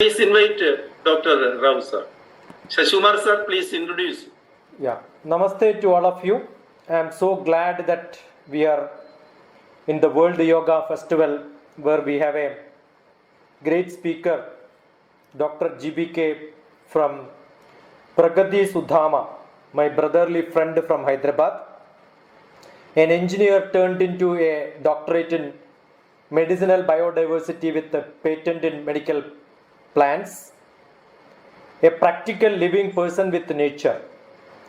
Please invite Dr. Rao sir. Shashumar sir, please introduce. Yeah, Namaste to all of you. I am so glad that we are in the World Yoga Festival where we have a great speaker, Dr. GBK from PRAGATI Sudhama, my brotherly friend from Hyderabad, an engineer turned into a doctorate in medicinal biodiversity with a patent in medical plants, a practical living person with nature.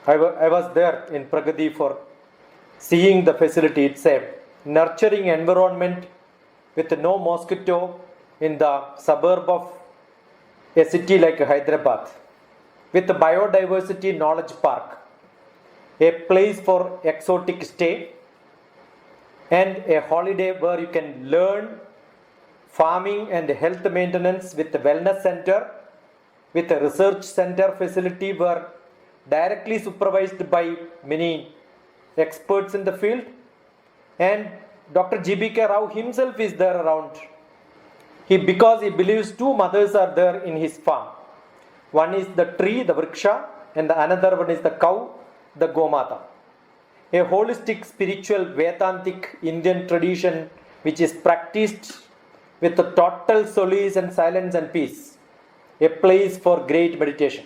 I was there in Pragati for seeing the facility. It's a nurturing environment with no mosquito in the suburb of a city like Hyderabad, with the biodiversity knowledge park, a place for exotic stay, and a holiday where you can learn farming and health maintenance with the wellness center, with a research center facility where directly supervised by many experts in the field, and Dr. GBK Rao himself is there around. Because he believes two mothers are there in his farm. One is the tree, the vriksha, and the another one is the cow, the Gomata. A holistic spiritual Vedantic Indian tradition which is practiced with a total solace and silence and peace. A place for great meditation.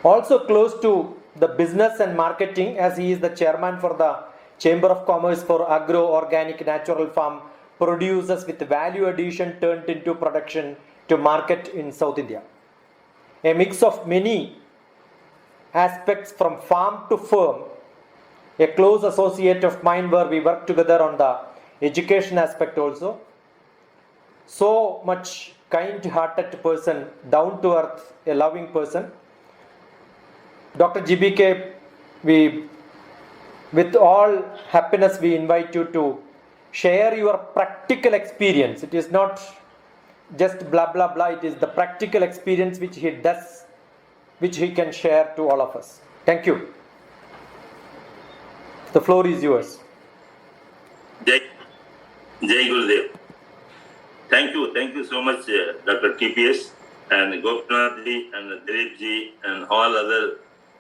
Also close to the business and marketing, as he is the chairman for the Chamber of Commerce for agro-organic natural farm producers with value addition turned into production to market in South India. A mix of many aspects from farm to firm. A close associate of mine where we work together on the education aspect also. So much kind-hearted person, down-to-earth, a loving person. Dr. GBK, with all happiness, we invite you to share your practical experience. It is not just blah, blah, blah. It is the practical experience which he does, which he can share to all of us. Thank you. The floor is yours. Jai Gurudev. Thank you so much, Dr. TPS and Gopinathji and Dilipji and all other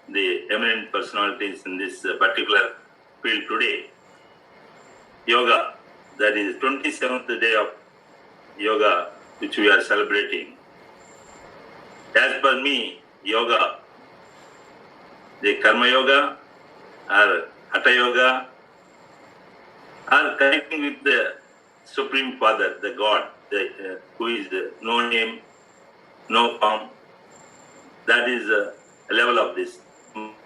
the eminent personalities in this particular field today. Yoga, that is 27th day of yoga which we are celebrating. As per me, yoga, the Karma Yoga or Hatha Yoga are connecting with the Supreme Father, the God, who is no name, no form. That is a level of this.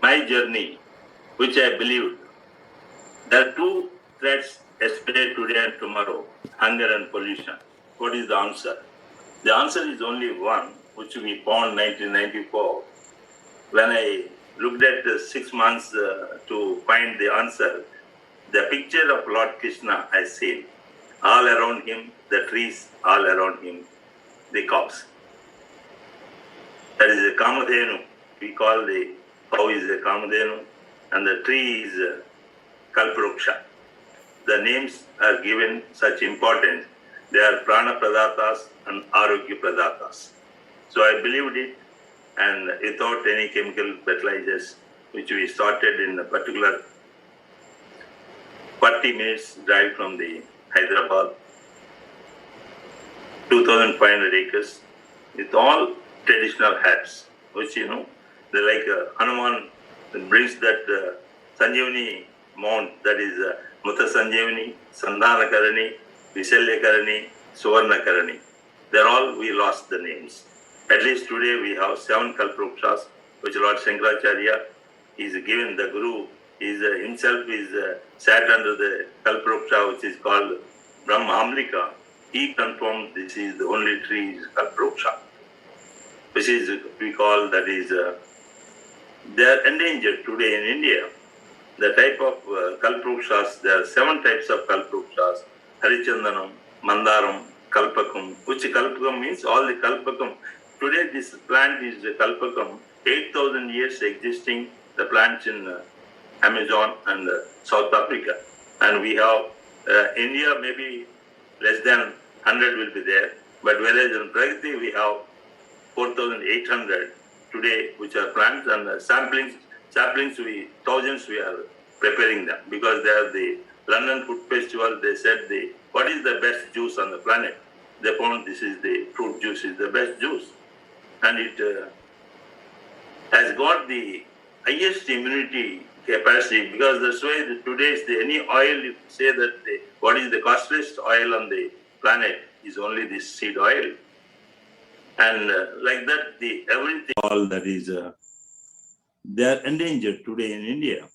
My journey, which I believed, there are two threats yesterday, today and tomorrow, hunger and pollution. What is the answer? The answer is only one, which we found 1994. When I looked at the 6 months to find the answer, the picture of Lord Krishna I seen. All around him, the trees, all around him, the cows. That is a Kamadhenu. We call the cow is a Kamadhenu and the tree is Kalpruksha. The names are given such importance. They are Prana Pradatas and Arogya Pradatas. So I believed it, and without any chemical fertilizers, which we started in a particular 40 minutes drive from the Hyderabad, 2,500 acres, with all traditional herbs, which they're like Hanuman brings that Sanjeevani mount, that is Mutta Sanjeevani, Sandhana Karani, Visalya Karani, Suvarna Karani. They're all, we lost the names. At least today we have 7 Kalprukshas, which Lord Shankaracharya is given, the Guru himself is sat under the Kalpruksha, which is called Brahma. He confirmed this is the only tree is Kalpruksha, which is we call that is they are endangered today in India. The type of Kalprukshas, there are 7 types of Kalprukshas: Harichandanam, Mandaram, Kalpakam, which Kalpakam means all the Kalpakam. Today this plant is Kalpakam, 8,000 years existing, the plants in Amazon and South Africa. And we have India maybe less than 100 will be there, But whereas in Pragati we have 4,800 today, which are plants, and saplings thousands we are preparing them, because they are the London Food Festival. They said what is the best juice on the planet? They found this is the fruit juice is the best juice, and it has got the highest immunity capacity, because that's why today's any oil, you say that what is the costliest oil on the planet is only this seed oil. And like that, everything all that is they are endangered today in India.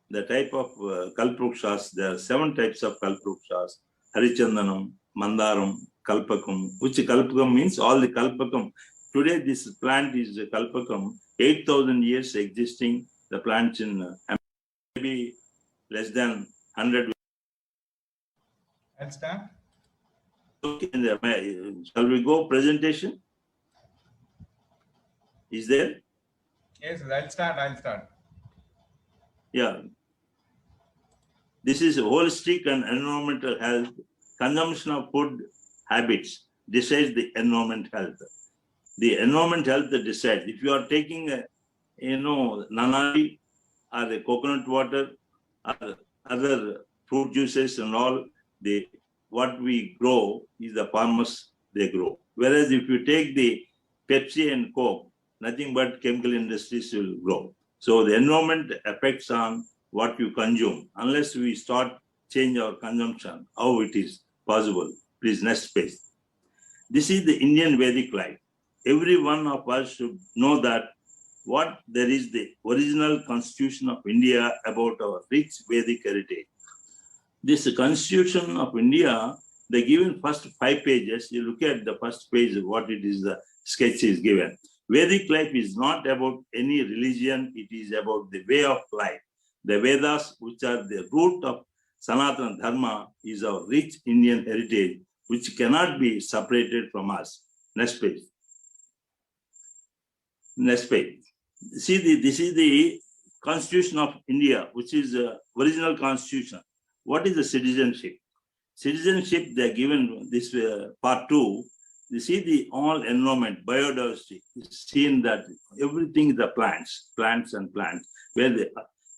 The type of kalprukshas, there are 7 types of kalprukshas: Harichandanam, Mandaram, Kalpakam, which Kalpakam means all the Kalpakam. Today this plant is Kalpakam, 8,000 years existing. The plants in maybe less than 100. I'll start. Okay, shall we go presentation? Is there? Yes, I'll start. Yeah. This is holistic and environmental health. Consumption of food habits decides the environment health. The environment health decides. If you are taking nanari or the coconut water or other fruit juices and all, what we grow is the farmers, they grow. Whereas if you take the Pepsi and Coke, nothing but chemical industries will grow. So the environment affects on what you consume. Unless we start change our consumption, how it is possible? Please, next page. This is the Indian Vedic life. Every one of us should know that what there is the original constitution of India about our rich Vedic heritage. This constitution of India, the given first 5 pages, you look at the first page, what it is, the sketch is given. Vedic life is not about any religion, it is about the way of life. The Vedas, which are the root of Sanatana Dharma, is our rich Indian heritage, which cannot be separated from us. Next page. Next page. See, this is the Constitution of India, which is the original constitution. What is the citizenship? Citizenship, they are given this part 2. You see the all environment, biodiversity, is seen that everything is the plants, where the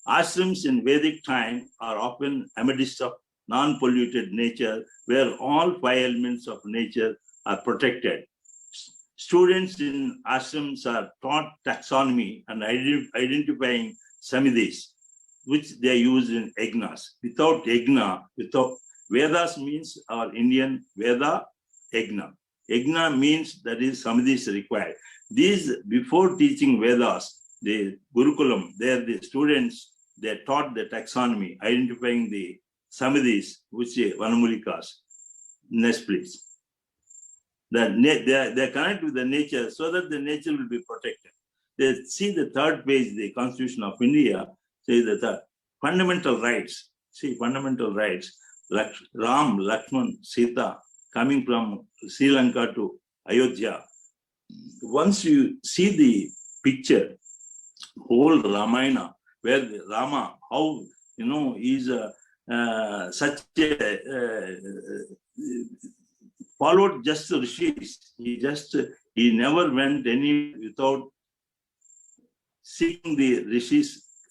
ashrams in Vedic time are often amidst of non-polluted nature, where all 5 elements of nature are protected. Students in ashrams are taught taxonomy and identifying samidhis, which they use in yagnas. Without yagna, without Vedas means our Indian Veda, yagna. Yagna means that is samidhi is required. These, before teaching Vedas, the Gurukulam, there the students, they taught the taxonomy, identifying the samidhis, which are vanamulikas. Next, please. They connect with the nature so that the nature will be protected. They see the 3rd page, the Constitution of India, says the fundamental rights. See, fundamental rights. Ram, Lakshman, Sita, coming from Sri Lanka to Ayodhya. Once you see the picture, whole Ramayana, where the Rama, how is such a followed just rishis. He never went any without seeing the rishis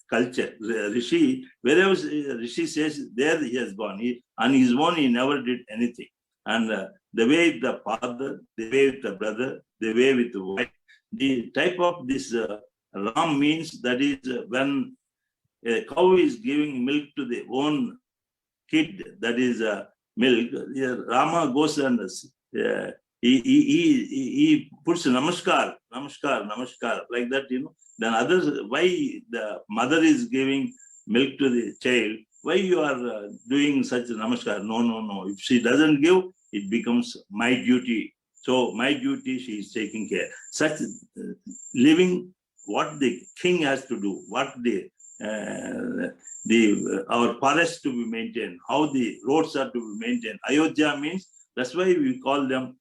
culture. Rishi, wherever Rishi says, there he has gone. On his own, he never did anything. And the way with the father, the way with the brother, the way with the wife, the type of this Ram means that is when a cow is giving milk to the own kid, that is milk, Rama goes and he puts namaskar, like that, Then others, why the mother is giving milk to the child, why you are doing such a namaskar? No. If she doesn't give, it becomes my duty. So my duty, she is taking care. Such living, what the king has to do, what our forests to be maintained, how the roads are to be maintained. Ayodhya means, that's why we call them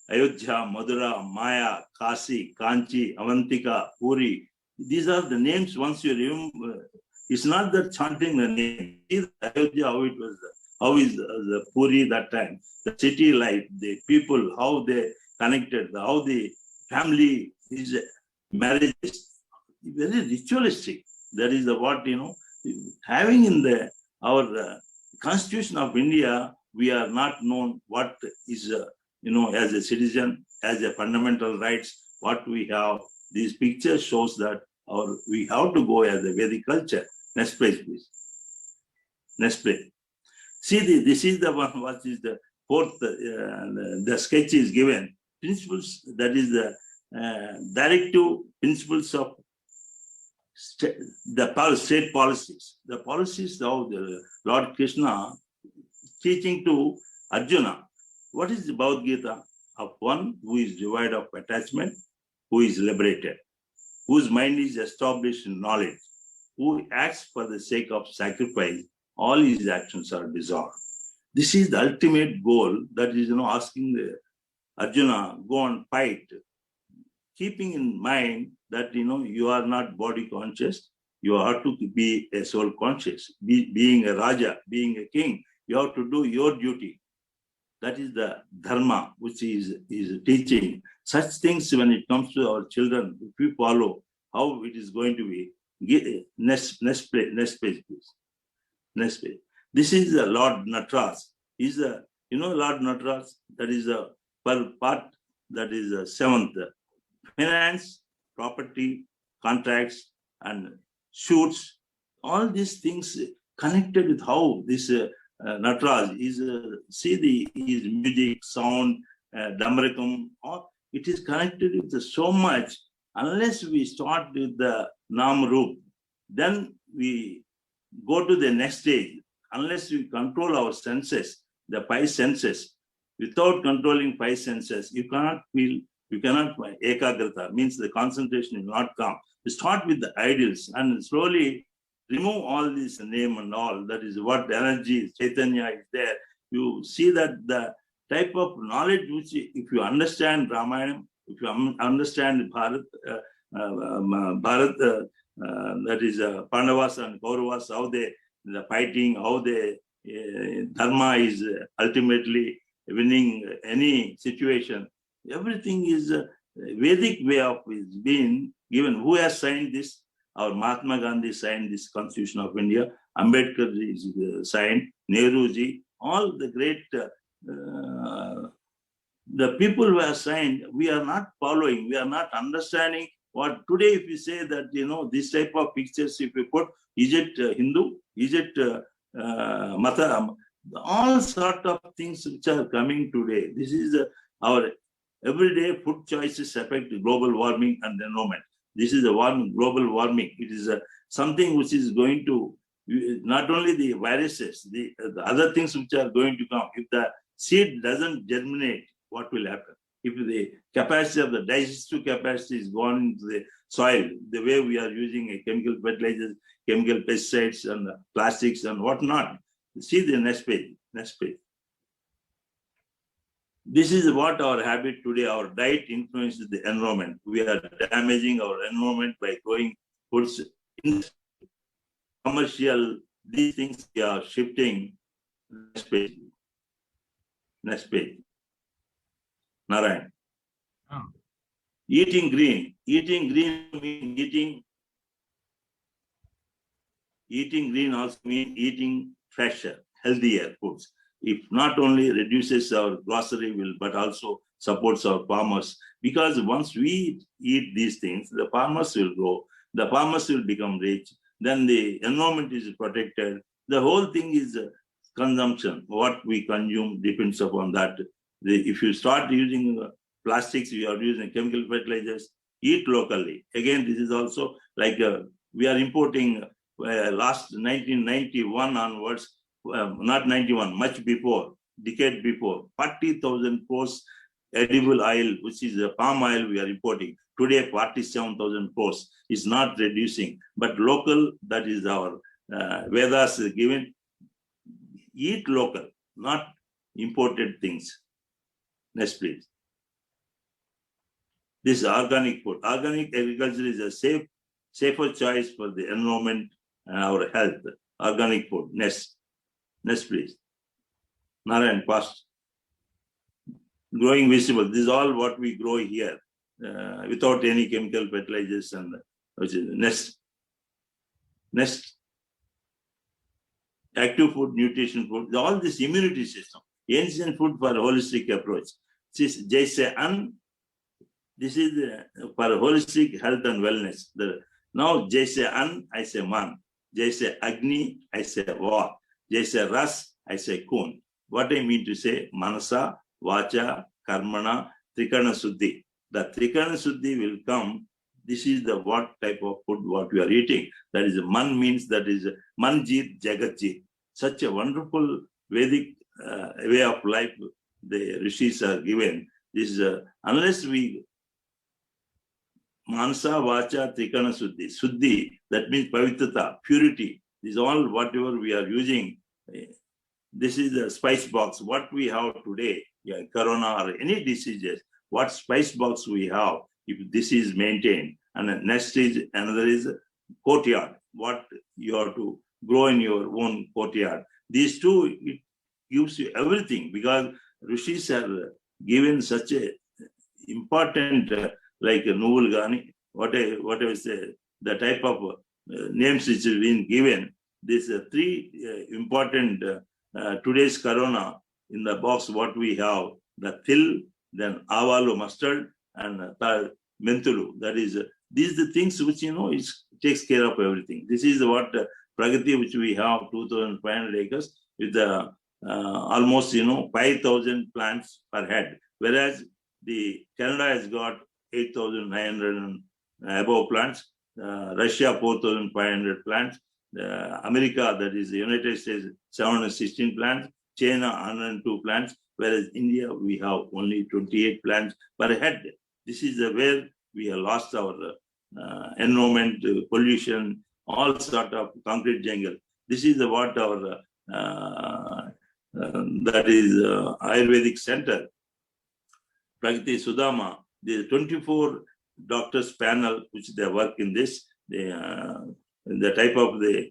Ayodhya, Madura, Maya, Kasi, Kanchi, Avantika, Puri. These are the names. Once you remember, it's not that chanting the name. See Ayodhya, how is the Puri that time, the city life, the people, how they connected, how the family is marriage is very ritualistic. That is the what, having in the our Constitution of India, we are not known what is, as a citizen, as a fundamental rights, what we have. These pictures shows that we have to go as a Vedic culture. Next page, please. Next page. See, this is the one, what is the fourth, the sketch is given. Principles, that is the directive principles of the state policies. The policies of the Lord Krishna teaching to Arjuna. What is the Bhagavad Gita? Of one who is devoid of attachment, who is liberated, whose mind is established in knowledge, who acts for the sake of sacrifice, all his actions are dissolved. This is the ultimate goal, that is, asking the Arjuna, go and fight, keeping in mind that, you are not body conscious, you have to be a soul conscious. Being a Raja, being a king, you have to do your duty. That is the dharma, which is teaching. Such things, when it comes to our children, if we follow how it is going to be. Next page, please. Next page. This is the Lord Natras. Is the, Lord Natras, that is the per part, that is the seventh. Finance, property, contracts, and shoots, all these things connected with how this Natras is, see his music, sound, Damarakam, it is connected with so much. Unless we start with the Nam Roop, then we go to the next stage. Unless we control our senses, the five senses, without controlling five senses, you cannot feel, you cannot, ekagrata, means the concentration will not come. You start with the ideals and slowly remove all this name and all, that is what energy, Chaitanya is there. You see that the type of knowledge which, if you understand Ramayana, if you understand Bharat, that is Pandavas and Kauravas, how the fighting, how the dharma is ultimately winning any situation. Everything is a Vedic way of is being given. Who has signed this? Our Mahatma Gandhi signed this Constitution of India. Ambedkar is signed. Nehruji, all the great the people who have signed. We are not following. We are not understanding. What today, if you say that this type of pictures, if you put, is it Hindu? Is it Mata? All sort of things which are coming today. This is our everyday food choices affect global warming and environment. This is a global warming. It is something which is going to, not only the viruses, the other things which are going to come. If the seed doesn't germinate, what will happen? If the capacity of the digestive capacity is gone into the soil, the way we are using chemical fertilizers, chemical pesticides and plastics and whatnot. See the next page. Next page. This is what our habit today, our diet influences the environment. We are damaging our environment by growing foods in commercial, these things we are shifting. Next page. Next page. Narayan. Eating green. Eating green means eating green also means eating fresher, healthier foods. If not only reduces our grocery bill, but also supports our farmers. Because once we eat these things, the farmers will grow, the farmers will become rich, then the environment is protected. The whole thing is consumption. What we consume depends upon that. If you start using plastics, you are using chemical fertilizers, eat locally. Again, this is also like we are importing last 1991 onwards, not 91, much before, decade before, 40,000 crores edible oil, which is palm oil we are importing. Today, 47,000 crores is not reducing, but local, that is our Vedas given. Eat local, not imported things. Next, please. This is organic food. Organic agriculture is a safer choice for the environment and our health. Organic food. Next. Next, please. Narayan, past. Growing vegetable. This is all what we grow here without any chemical fertilizers and which is next. Active food, nutrition food, all this immunity system. Ancient food for holistic approach. This is for holistic health and wellness. Now, Jaise An, I say Man. Jaise Agni, I say War. Jaise Ras, I say Kun. What I mean to say, Manasa, Vacha, Karmana, Trikana Suddhi. The Trikana Suddhi will come. This is the what type of food what we are eating. That is Man means that is Manjit Jagatjit. Such a wonderful Vedic way of life the rishis are given. This is unless we Mansa, Vacha, Trikana Suddhi. Suddhi, that means Pavitrata, purity. This is all whatever we are using. This is the spice box. What we have today, corona or any diseases, what spice box we have, if this is maintained. And next is, another is courtyard. What you have to grow in your own courtyard. These two, it gives you everything because rishis are given such a important like Novel Gani, whatever say, the type of names which have been given. These three important today's corona in the box. What we have, the til, then avalu mustard, and mentulu. That is, these are the things which it takes care of everything. This is what Pragati which we have 2,500 acres with almost 5,000 plants per head, whereas the Canada has got 8,900 and above plants, Russia 4,500 plants, America, that is the United States, 716 plants, China 102 plants, whereas India we have only 28 plants per head. This is where we have lost our environment, pollution, all sort of concrete jungle. This is what our that is Ayurvedic center, PRAGATI Sudhama. The 24 doctors panel which they work in this, the type of the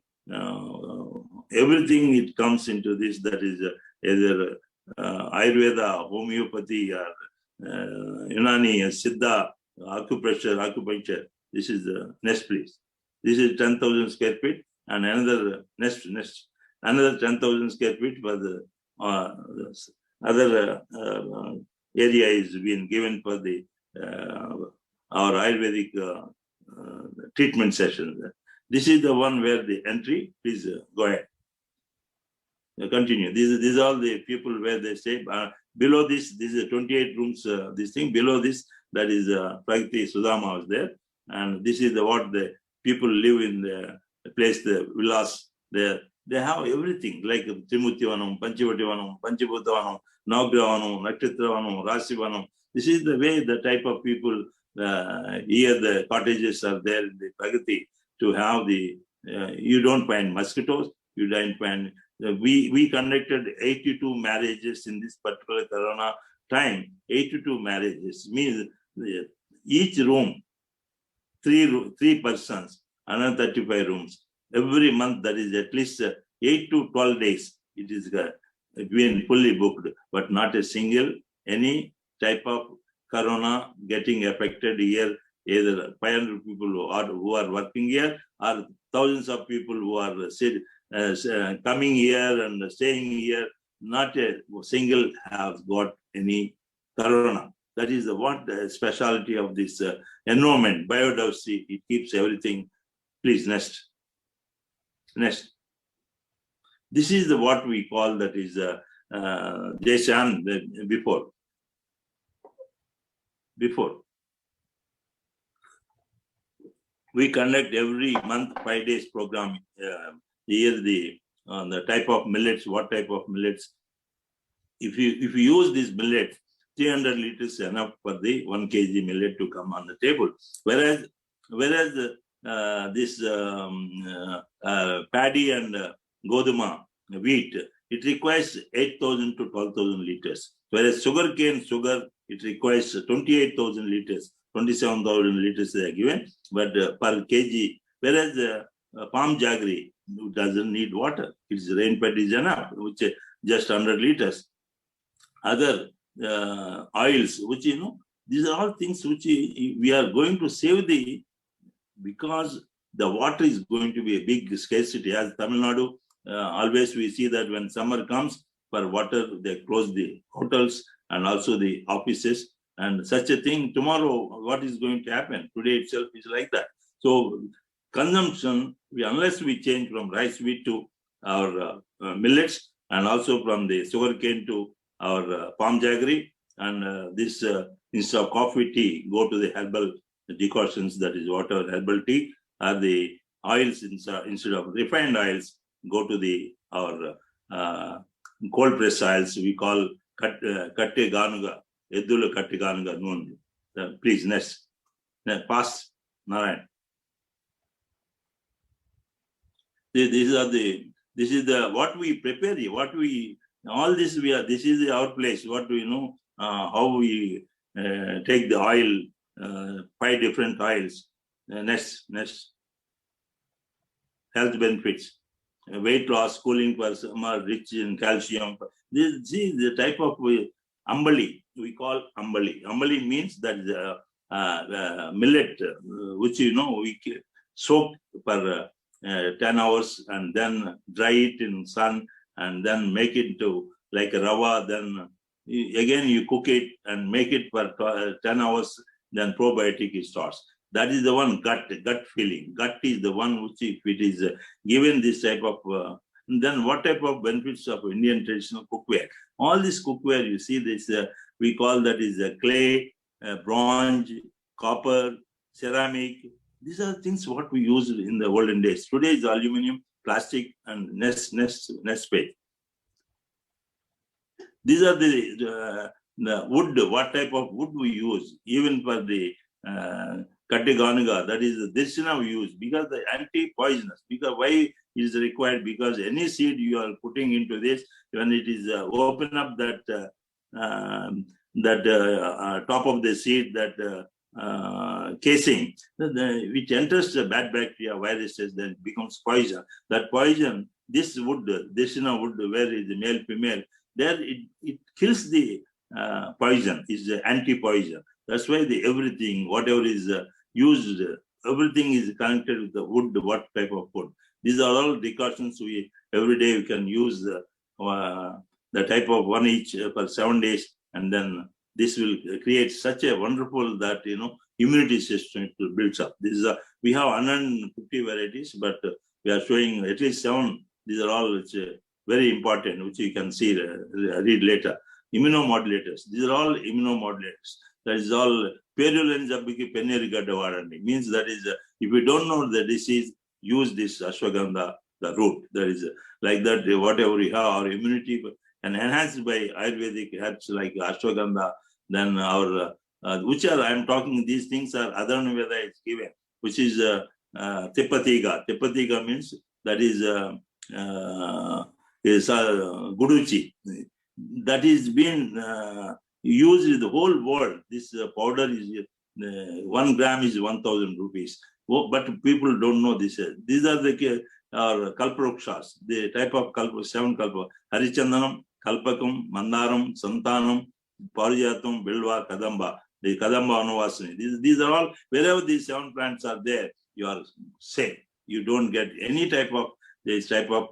everything it comes into this, that is either Ayurveda, homeopathy, or Unani, Siddha, acupuncture. This is the next place. This is 10,000 square feet, and another next another 10,000 square feet for the other area is being given for the our Ayurvedic treatment sessions. This is the one where the entry. Please go ahead. Continue. These are all the people where they stay. Below this is 28 rooms. This thing below this, that is PRAGATI Sudhama was there, and this is what the people live in the place, the villas. They have everything like Trimurtivanam, Panchivativanam, Panchibhutavanam, Navgravanam, Nakshatravanam, Rasivanam. This is the way the type of people here the cottages are there in the Pragati to have the. You don't find mosquitoes. You don't find. We conducted 82 marriages in this particular Corona time. 82 marriages means each room, three persons, another 35 rooms. Every month that is at least 8 to 12 days. It is being fully booked, but not a single any type of Corona getting affected here. Either 500 people who are working here, or thousands of people who are coming here and staying here. Not a single has got any Corona. That is what the specialty of this environment, biodiversity. It keeps everything. Please, next. This is what we call, that is Jeshan before. We conduct every month 5 days program. Here the type of millets, what type of millets. If you use this millet, 300 liters enough for the 1 kg millet to come on the table. Whereas this paddy and goduma, wheat, it requires 8,000 to 12,000 liters. Whereas sugarcane, it requires 28,000 liters, 27,000 liters they are given, but per kg. Whereas palm jaggery doesn't need water. Its rainfed is enough, which just 100 liters. other oils, which, these are all things which we are going to save because the water is going to be a big scarcity. As Tamil Nadu, always we see that when summer comes, for water, they close the hotels and also the offices. And such a thing, tomorrow, what is going to happen? Today itself is like that. So consumption, unless we change from rice wheat to our millets, and also from the sugarcane to our palm jaggery, and this instead of coffee, tea, go to the herbal decoctions, that is water, herbal tea, or the oils instead of refined oils, go to our cold press oils. We call katte ganuga, edula katte ganuga noon. Please, next. Pass, Narayan. This is the what we prepare here, all this this is our place, what we know, how we take the oil, 5 different oils. Next. Health benefits, weight loss, cooling for summer, rich in calcium. This is the type of ambali, we call ambali. Ambali means that millet, which we soak for 10 hours and then dry it in sun and then make it into like a rava. Then again you cook it and make it for 10 hours. Then probiotic starts. That is the one gut feeling. Gut is the one which, if it is given this type of, then what type of benefits of Indian traditional cookware? All this cookware, you see this, we call that is clay, bronze, copper, ceramic. These are things what we used in the olden days. Today is aluminum, plastic, and nest page. These are the wood. What type of wood we use, even for the katte ganuga, that is the dirshana we use, because the anti-poisonous. Because why is required? Because any seed you are putting into this, when it is open up that top of the seed, that casing, which enters the bad bacteria, viruses, then becomes poison. That poison, this wood, dirshana wood, where is the male, female, there it kills the poison, is anti-poison. That's why everything, whatever is used, everything is connected with the wood, what type of wood. These are all decoctions every day we can use the type of one each for 7 days, and then this will create such a wonderful that immunity system builds up. This is we have 150 varieties, but we are showing at least 7. These are all very important, which you can see read later. Immunomodulators. These are all immunomodulators. That is all purulence of means that is if you don't know the disease, use this ashwagandha, the root. That is like that, whatever we have, our immunity and enhanced by Ayurvedic herbs like ashwagandha. Then our which are, I am talking, these things are Adharana Veda is given, which is Tepatiga. Tepatiga means that is Guduchi. That is being used in the whole world. This powder is 1 gram is 1,000 rupees. But people don't know this. These are the kalparukshas, the type of 7 kalpa. Harichandanam, Kalpakam, Mandaram, Santanam, Parijatam, Bilva, Kadamba, the Kadamba Anuvasini. These are all, wherever these 7 plants are there, you are safe. You don't get any type of this type of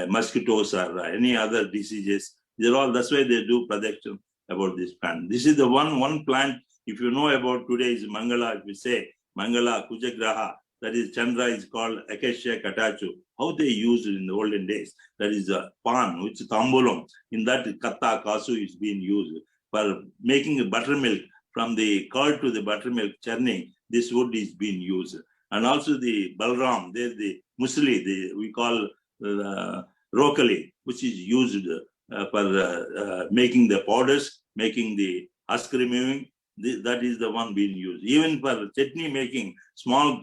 mosquitoes or any other diseases. These are all, that's why they do protection about this plant. This is the one plant, if you know about today is Mangala, if we say Mangala, Kujagraha, that is Chandra is called Acacia Katachu. How they used it in the olden days. That is pan, which is tambulam. In that katta, kasu is being used for making buttermilk. From the curd to the buttermilk churning, this wood is being used. And also the Balram, there's the musli, we call rokali, which is used for making the powders, making the husk removing. That is the one being used. Even for chutney making, small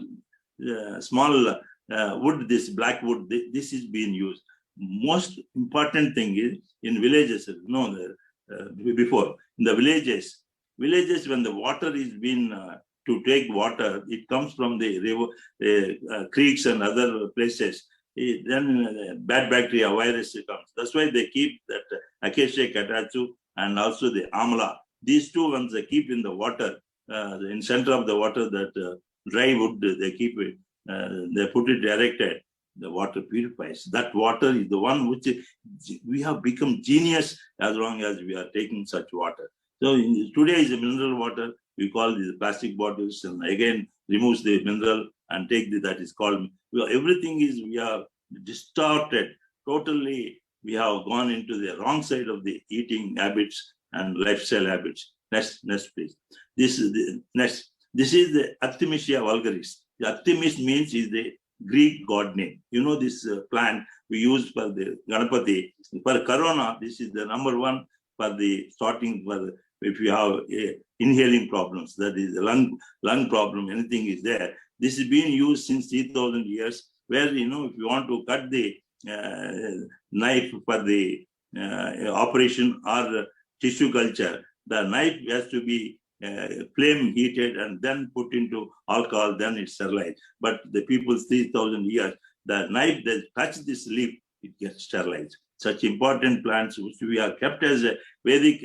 wood, this black wood, this is being used. Most important thing is in villages, before, in the villages, when the water is being, to take water, it comes from the river, creeks and other places. Then bad bacteria, virus comes. That's why they keep that Acacia Katachu and also the amla. These two ones they keep in the water, in center of the water, that dry wood, they keep it, they put it directed. The water purifies. That water is the one which we have become genius as long as we are taking such water. So today is a mineral water. We call these plastic bottles, and again removes the mineral and take that is called. Everything is, we are distorted totally. We have gone into the wrong side of the eating habits and lifestyle habits. Next please. This is the next. This is the Artemisia vulgaris. The Artemis means is the Greek god name. You know this plant we use for the Ganapati. For Corona, this is the number one for the starting, for the, if you have inhaling problems, that is the lung problem, anything is there. This is being used since 3,000 years, where, if you want to cut the knife for the operation or tissue culture, the knife has to be flame heated and then put into alcohol, then it's sterilized. But the people 3,000 years, the knife that touch this leaf, it gets sterilized. Such important plants which we are kept as a Vedic,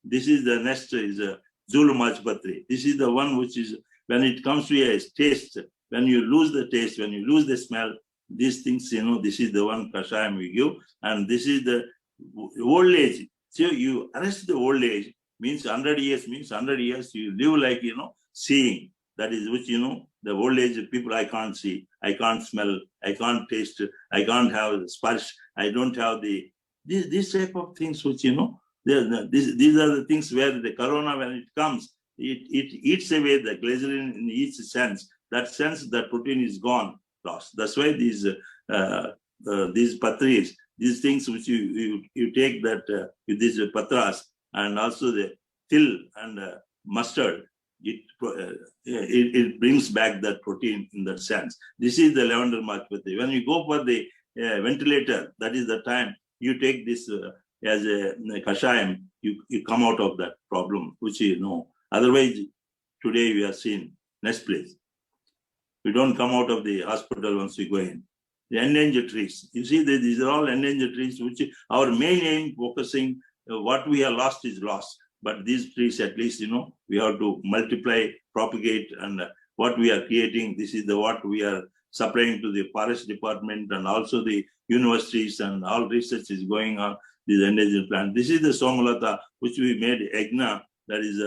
this is the next is a Zulumajpatri. This is the one which is, when it comes to a taste, when you lose the taste, when you lose the smell, these things, this is the one kashayam we give. And this is the old age. So you arrest the old age, means 100 years, means 100 years you live like, seeing. That is which, the old age people, I can't see, I can't smell, I can't taste, I can't have the sparsh, I don't have these type of things which, these are the things where the corona, when it comes, it eats away the glycerin in each sense. That sense, that protein is gone, lost. That's why these patris, these things which you take that with these patras, and also the till and mustard, it brings back that protein in that sense. This is the lavender markpati. When you go for the ventilator, that is the time you take this as a kashayam, you come out of that problem, which Otherwise, today we are seeing, next place. We don't come out of the hospital once we go in. The endangered trees. You see, these are all endangered trees, which our main aim focusing, what we have lost is lost. But these trees, at least, we have to multiply, propagate, and what we are creating, this is what we are supplying to the forest department and also the universities, and all research is going on these endangered plants. This is the Somalata, which we made Egna, that is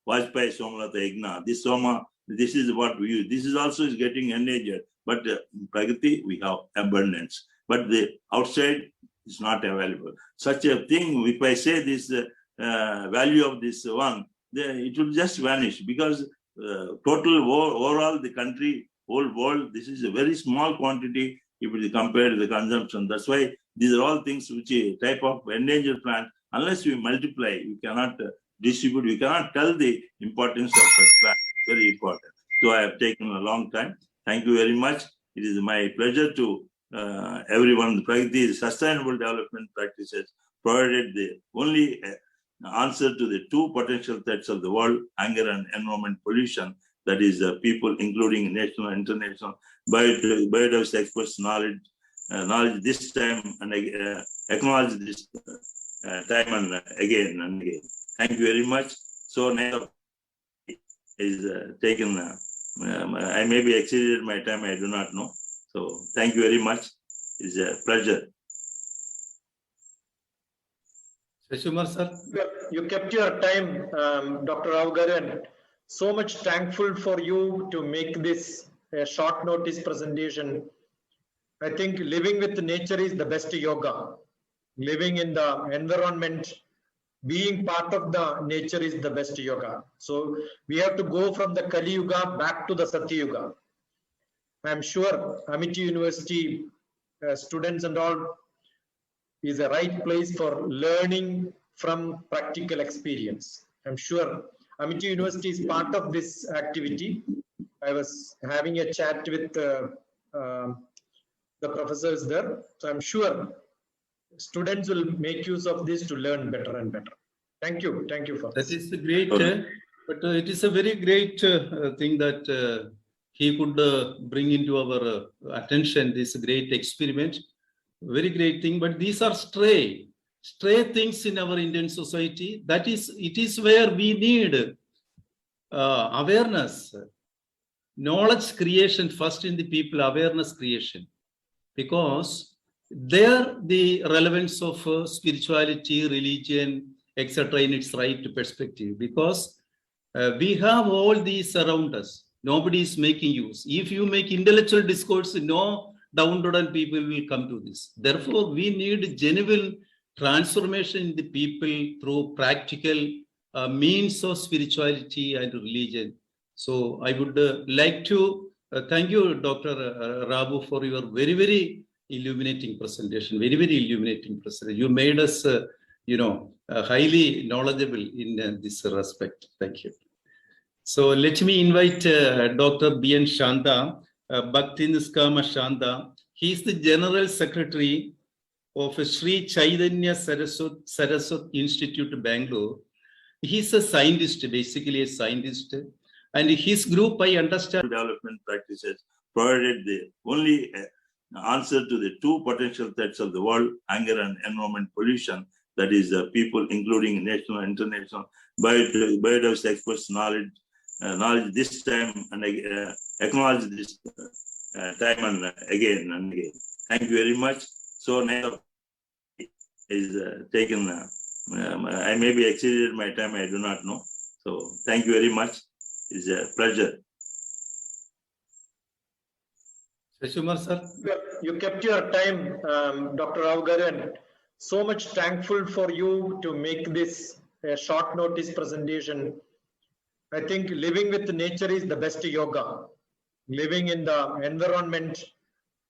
Vajpayee Somalata Egna. This Soma, this is what we use. This is also is getting endangered. But in Pragati, we have abundance. But the outside is not available. Such a thing, if I say this value of this one, it will just vanish, because total overall the country, whole world, this is a very small quantity if it is compared to the consumption. That's why these are all things which a type of endangered plant, unless we multiply, we cannot distribute, we cannot tell the importance of such plant. Very important. So I have taken a long time. Thank you very much. It is my pleasure to everyone. Pragati Sustainable Development Practices provided the only answer to the two potential threats of the world: hunger and environment pollution. That is people, including national and international biodiversity experts, knowledge this time and acknowledge this time and again and again. Thank you very much. So now is taken. I may be exceeded my time. I do not know. So thank you very much. It's a pleasure. Shashumar sir, You kept your time, Dr. Rao Garu, and so much thankful for you to make this short notice presentation. I think living with nature is the best yoga. Living in the environment, being part of the nature is the best yoga. So we have to go from the Kali Yuga back to the Satya Yuga. I'm sure Amity University students and all is a right place for learning from practical experience. I'm sure Amity University is part of this activity. I was having a chat with the professors there. So I'm sure students will make use of this to learn better and better. Thank you. Thank you for that this. is a great, but it is a very great thing that he could bring into our attention, this great experiment. Very great thing, but these are stray stray things in our Indian society. It is where we need awareness, knowledge creation first in the people, awareness creation, because there the relevance of spirituality, religion, etc. in its right perspective, because we have all these around us. Nobody is making use. If you make intellectual discourse, no downtrodden people will come to this. Therefore, we need genuine transformation in the people through practical means of spirituality and religion. So I would like to thank you, Dr. Rabu, for your very, very illuminating presentation. Very, very illuminating presentation. You made us, highly knowledgeable in this respect. Thank you. So let me invite Dr. B.N. Shanta, Bhakti Niskama Shanta. He is the General Secretary of Sri Chaitanya Saraswat Institute, Bangalore. He is a scientist, basically a scientist. And his group, I understand, development practices provided the only answer to the two potential threats of the world, anger and environment pollution, that is people, including national and international biodiversity experts, knowledge this time and acknowledge this time and again and again. Thank you very much. So now is taken, I may be exceeded my time, I do not know. So thank you very much. It's a pleasure. Shashumar sir. You kept your time, Dr. Rao Garu, and so much thankful for you to make this short notice presentation. I think living with nature is the best yoga. Living in the environment,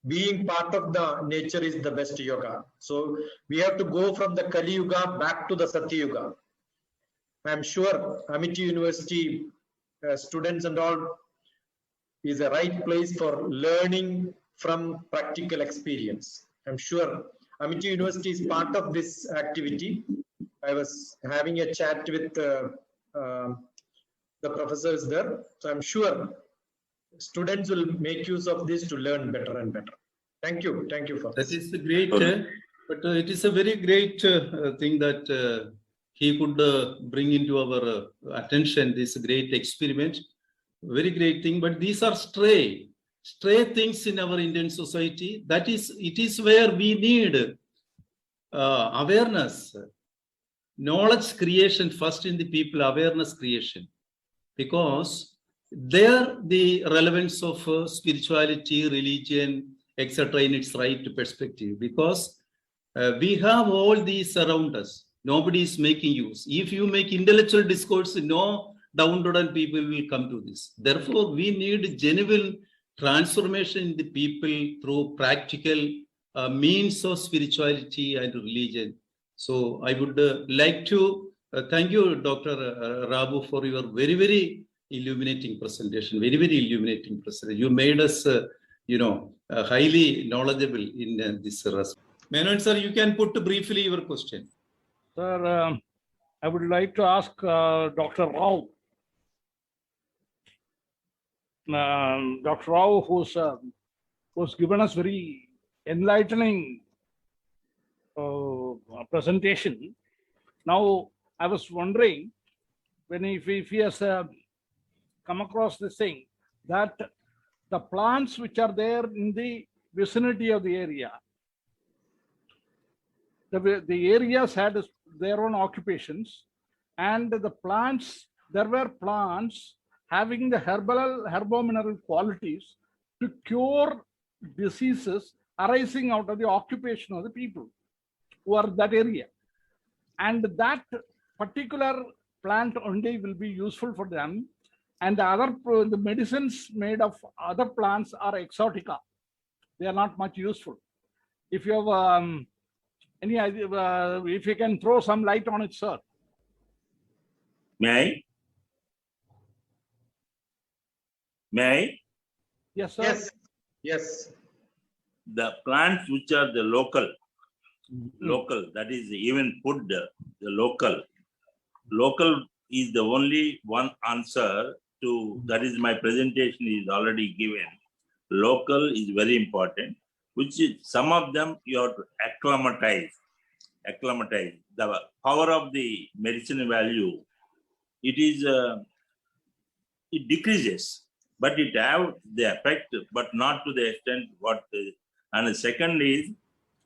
being part of the nature is the best yoga. So we have to go from the Kali Yuga back to the Satya Yuga. I'm sure Amity University students and all is a right place for learning from practical experience. I'm sure Amity University is part of this activity. I was having a chat with the professors there. So I'm sure students will make use of this to learn better and better. Thank you. Thank you for That this. is a great, but it is a very great thing that he could bring into our attention, this great experiment. Very great thing, but these are stray things in our Indian society. It is where we need awareness, knowledge creation first in the people, awareness creation, because there the relevance of spirituality, religion, etc. in its right perspective, because we have all these around us. Nobody is making use. If you make intellectual discourse, no downtrodden people will come to this. Therefore, we need genuine transformation in the people through practical means of spirituality and religion. So I would like to thank you, Dr. Rabu, for your very, very illuminating presentation. Very, very illuminating presentation. You made us, highly knowledgeable in this respect. Menon sir, you can put briefly your question. Sir, I would like to ask Dr. Rao. Dr. Rao, who's given us very enlightening presentation. Now, I was wondering, if he has come across this thing, that the plants which are there in the vicinity of the area, the areas had their own occupations, and the plants, there were plants having the herbomineral qualities to cure diseases arising out of the occupation of the people who are that area. And that particular plant only will be useful for them. And the medicines made of other plants are exotica. They are not much useful. If you have any idea, if you can throw some light on it, sir. May I? Yes, sir. Yes. Yes. The plants which are the local, that is even food, the local is the only one answer to, that is my presentation is already given. Local is very important, which is some of them you have to acclimatize. acclimatize. The power of the medicinal value, it is it decreases, but it have the effect, but not to the extent what. And the second is,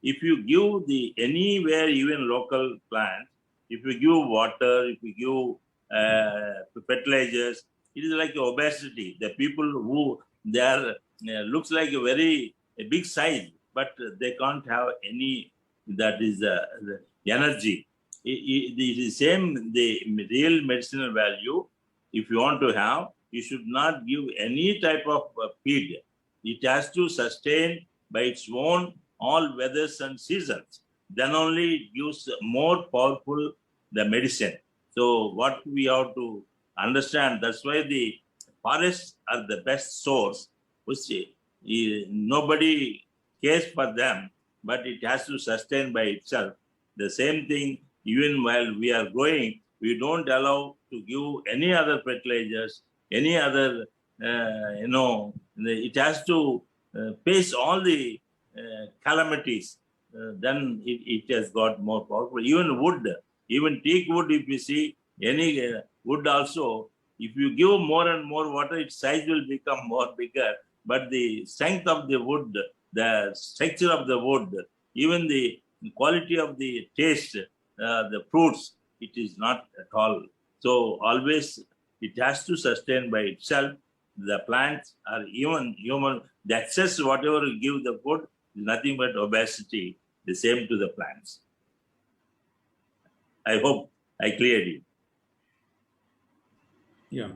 if you give the anywhere, even local plants, if you give water, if you give fertilizers, it is like obesity. The people who they are looks like a big size, but they can't have any, that is the energy. It is same, the real medicinal value. If you want to have, you should not give any type of feed. It has to sustain by its own all weathers and seasons. Then only it gives more powerful the medicine. So what we have to understand, that's why the forests are the best source, which nobody cares for them, but it has to sustain by itself. The same thing, even while we are growing, we don't allow to give any other fertilizers, any other, it has to face all the calamities. Then it has got more powerful. Even wood, even teak wood, if you see any wood also, if you give more and more water, its size will become more bigger. But the strength of the wood, the structure of the wood, even the quality of the taste, the fruits, it is not at all. So always it has to sustain by itself. The plants are even human. The excess, whatever you give the food, is nothing but obesity. The same to the plants. I hope I cleared you. Yeah.